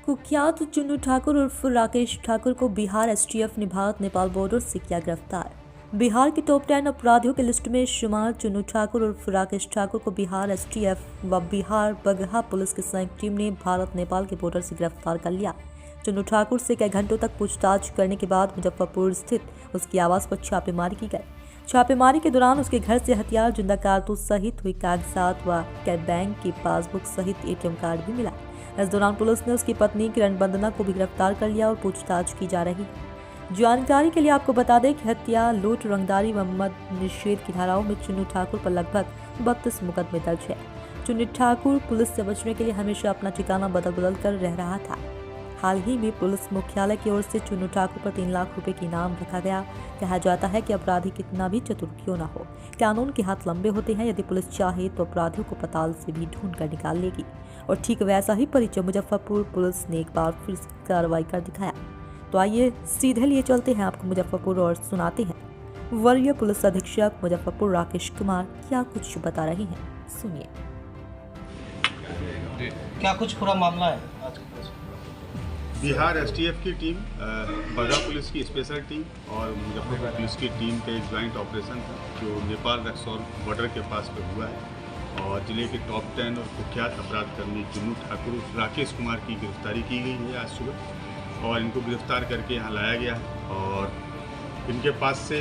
कुख्यात चुन्नू ठाकुर उर्फ राकेश ठाकुर को बिहार एसटीएफ ने भारत नेपाल बॉर्डर से किया गिरफ्तार। बिहार की टॉप 10 अपराधियों की लिस्ट में शुमार चुन्नू ठाकुर उर्फ राकेश ठाकुर को बिहार एसटीएफ व बिहार बगहा पुलिस की संयुक्त टीम ने भारत नेपाल के बॉर्डर से गिरफ्तार कर लिया। चुन्नू ठाकुर से कई घंटों तक पूछताछ करने के बाद मुजफ्फरपुर स्थित उसकी आवास पर छापेमारी की गई। छापेमारी के दौरान उसके घर से हथियार, जिंदा कारतूस सहित हुई कागजात व बैंक की पासबुक सहित एटीएम कार्ड भी मिला। इस दौरान पुलिस ने उसकी पत्नी किरण बंदना को भी गिरफ्तार कर लिया और पूछताछ की जा रही है। जानकारी के लिए आपको बता दें कि हत्या, लूट, रंगदारी व मद निषेध की धाराओं में चुन्नू ठाकुर पर लगभग 32 मुकदमे दर्ज है। चुन्नू ठाकुर पुलिस से बचने के लिए हमेशा अपना ठिकाना बदल कर रह रहा था। हाल ही में पुलिस मुख्यालय की ओर से चुन्नू ठाकुर पर 3 लाख रुपए की इनाम रखा गया। कहा जाता है कि अपराधी कितना भी चतुर क्यों न हो, कानून के हाथ लंबे होते हैं। यदि पुलिस चाहे तो अपराधियों को पताल से भी ढूंढ कर निकाल लेगी। और ठीक वैसा ही परिचय मुजफ्फरपुर पुलिस ने एक बार फिर कार्रवाई कर दिखाया। तो आइए सीधे लिए चलते हैं आपको मुजफ्फरपुर और सुनाते हैं वरीय पुलिस अधीक्षक मुजफ्फरपुर राकेश कुमार क्या कुछ बता रहे हैं। सुनिए। क्या कुछ पूरा मामला है आज? बिहार एसटीएफ की टीम, बगहा पुलिस की स्पेशल टीम और मुजफ्फरपुर पुलिस की टीम का एक ज्वाइंट ऑपरेशन था जो नेपाल रक्सौल बॉर्डर के पास पे हुआ है। और जिले के टॉप 10 और कुख्यात अपराध कर्मी चुन्नू ठाकुर राकेश कुमार की गिरफ्तारी की गई है आज सुबह और इनको गिरफ्तार करके यहाँ लाया गया है। और इनके पास से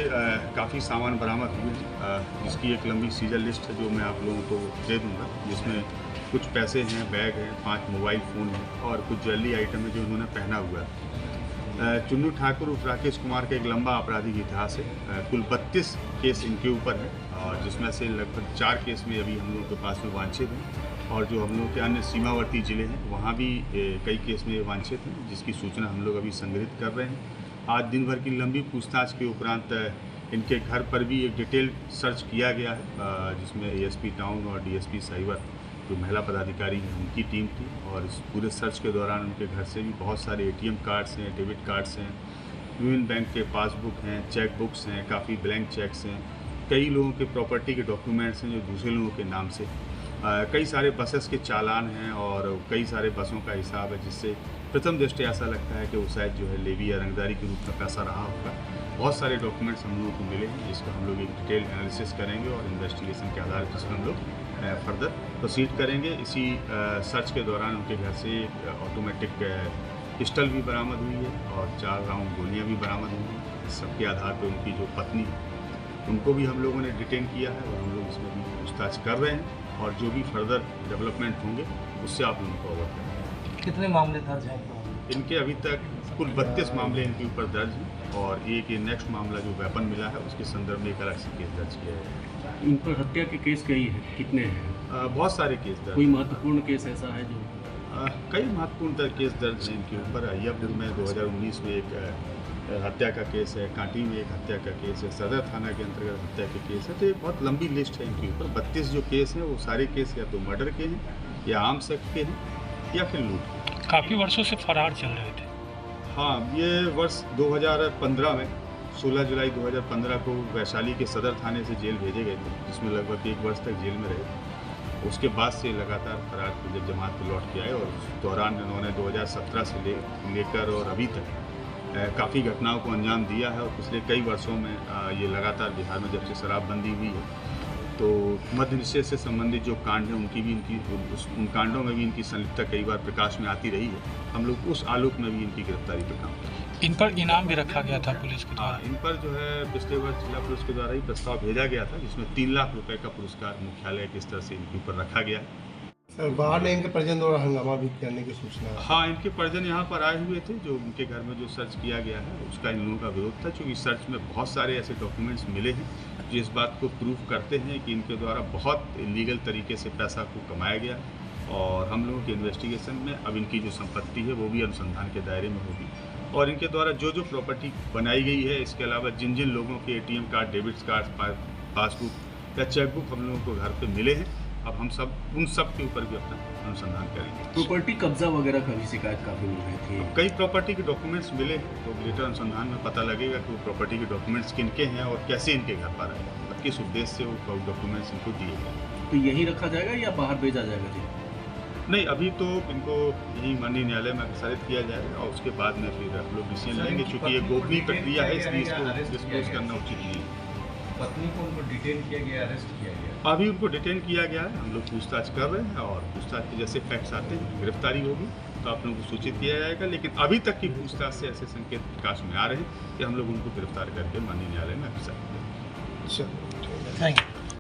काफ़ी सामान बरामद हुए हैं, जिसकी एक लंबी सीजर लिस्ट है जो मैं आप लोगों को दे दूँगा, जिसमें कुछ पैसे हैं, बैग हैं, 5 मोबाइल फ़ोन हैं और कुछ ज्वेलरी आइटम है जो उन्होंने पहना हुआ है। चुन्नू ठाकुर उर्फ राकेश कुमार का एक लंबा आपराधिक इतिहास है। कुल 32 केस इनके ऊपर है और जिसमें से लगभग 4 केस में अभी हम लोगों के पास में वांछित हैं और जो हम लोग के अन्य सीमावर्ती ज़िले हैं वहाँ भी कई केस में वांछित हैं, जिसकी सूचना हम लोग अभी संग्रहित कर रहे हैं। आज दिन भर की लंबी पूछताछ के उपरांत इनके घर पर भी एक डिटेल सर्च किया गया है, जिसमें एएसपी टाउन और डीएसपी साइबर जो महिला पदाधिकारी हैं उनकी टीम थी। और इस पूरे सर्च के दौरान उनके घर से भी बहुत सारे एटीएम कार्ड्स हैं, डेबिट कार्ड्स हैं, यूनियन बैंक के पासबुक हैं, चेक बुक्स हैं, काफ़ी ब्लैंक चेक्स हैं, कई लोगों के प्रॉपर्टी के डॉक्यूमेंट्स हैं जो दूसरे लोगों के नाम से, कई सारे बसेस के चालान हैं और कई सारे बसों का हिसाब है, जिससे प्रथम दृष्टया ऐसा लगता है कि वो शायद जो है लेवी या रंगदारी के रूप में पैसा रहा होगा। बहुत सारे डॉक्यूमेंट्स हम लोगों को मिले हैं जिसका हम लोग एक डिटेल एनालिसिस करेंगे और इन्वेस्टिगेशन के आधार पर इसमें हम लोग फर्दर प्रोसीड करेंगे। इसी सर्च के दौरान उनके घर से ऑटोमेटिक पिस्टल भी बरामद हुई है और 4 राउंड गोलियां भी बरामद हुई हैं। सबके आधार पर उनकी जो पत्नी है उनको भी हम लोगों ने डिटेन किया है और हम लोग इसमें भी पूछताछ कर रहे हैं और जो भी फर्दर डेवलपमेंट होंगे उससे आप लोगों को अवगत करेंगे। कितने मामले दर्ज हैं इनके? अभी तक कुल 32 मामले इनके ऊपर दर्ज हैं और एक ये नेक्स्ट मामला जो वेपन मिला है उसके संदर्भ में एक अलग से केस दर्ज किया है। इन पर हत्या के केस कई हैं, कितने हैं? बहुत सारे केस दर्ज। कोई महत्वपूर्ण केस ऐसा है जो? कई महत्वपूर्ण केस दर्ज हैं इनके ऊपर। अय्यपुर में 2019 में एक हत्या का केस है, कांटी में एक हत्या का केस है, सदर थाना के अंतर्गत हत्या के केस है। तो ये बहुत लंबी लिस्ट है इनके ऊपर। 32 जो केस हैं वो सारे केस या तो मर्डर के हैं या आर्म एक्ट के हैं या फिर लूट के। काफ़ी वर्षों से फरार चल रहे थे। हाँ, ये वर्ष 2015 में 16 जुलाई 2015 को वैशाली के सदर थाने से जेल भेजे गए थे, जिसमें लगभग 1 वर्ष तक जेल में रहे। उसके बाद से लगातार फरार थे जब जमात पे लौट के आए और उस दौरान इन्होंने 2017 से लेकर और अभी तक काफ़ी घटनाओं को अंजाम दिया है। और पिछले कई वर्षों में ये लगातार बिहार में जब से शराबबंदी हुई है तो मद्य निषेध से संबंधित जो कांड हैं उनकी भी उन कांडों में भी इनकी संलिप्तता कई बार प्रकाश में आती रही है। हम लोग उस आलोक में भी इनकी गिरफ्तारी पर काम कर रहे हैं। इन पर इनाम भी रखा गया था पुलिस के द्वारा। इन पर जो है पिछले वर्ष जिला पुलिस के द्वारा ही प्रस्ताव भेजा गया था, जिसमें 3 लाख रुपए का पुरस्कार मुख्यालय के स्तर से इनके ऊपर रखा गया है। सर, बाहर ने इनके परिजन द्वारा हंगामा भी करने की सूचना है। हाँ, इनके परिजन यहाँ पर आए हुए थे। जो उनके घर में जो सर्च किया गया है उसका इन लोगों का विरोध था, क्योंकि सर्च में बहुत सारे ऐसे डॉक्यूमेंट्स मिले हैं जो इस बात को प्रूव करते हैं कि इनके द्वारा बहुत इलीगल तरीके से पैसा को कमाया गया। और हम लोगों के इन्वेस्टिगेशन में अब इनकी जो संपत्ति है वो भी अनुसंधान के दायरे में होगी और इनके द्वारा जो जो प्रॉपर्टी बनाई गई है, इसके अलावा जिन जिन लोगों के ATM card, debit card, passbook या चेकबुक हम लोगों को घर पे मिले हैं, अब हम सब उन सब के ऊपर भी अपना अनुसंधान करेंगे। प्रॉपर्टी कब्जा वगैरह का भी शिकायत काफ़ी मिल रही थी। कई प्रॉपर्टी के डॉक्यूमेंट्स मिले हैं तो लेटर अनुसंधान में पता लगेगा कि वो प्रॉपर्टी के डॉक्यूमेंट्स किनके हैं और कैसे इनके घर पर आए और किस उद्देश्य से वो डॉक्यूमेंट्स इनको दिए गए। तो यही रखा जाएगा या बाहर भेजा जाएगा जी? नहीं, अभी तो इनको यही माननीय न्यायालय में अग्रसारित किया जाएगा और उसके बाद में फिर हम लोग डिसीजन लेंगे। चूँकि ये गोपनीय प्रक्रिया है, इसलिए इसको डिस्क्लोज करना उचित नहीं है। पत्नी को उनको डिटेन किया गया, अरेस्ट किया गया। अभी उनको डिटेन किया गया है, हम लोग पूछताछ कर रहे हैं और पूछताछ के जैसे फैक्ट्स आते हैं, गिरफ्तारी होगी तो आप लोगों को सूचित किया जाएगा। लेकिन अभी तक की पूछताछ से ऐसे संकेत प्रकाश में आ रहे हैं कि हम लोग उनको गिरफ्तार करके माननीय न्यायालय में अग्रसर करेंगे। अच्छा थैंक यू।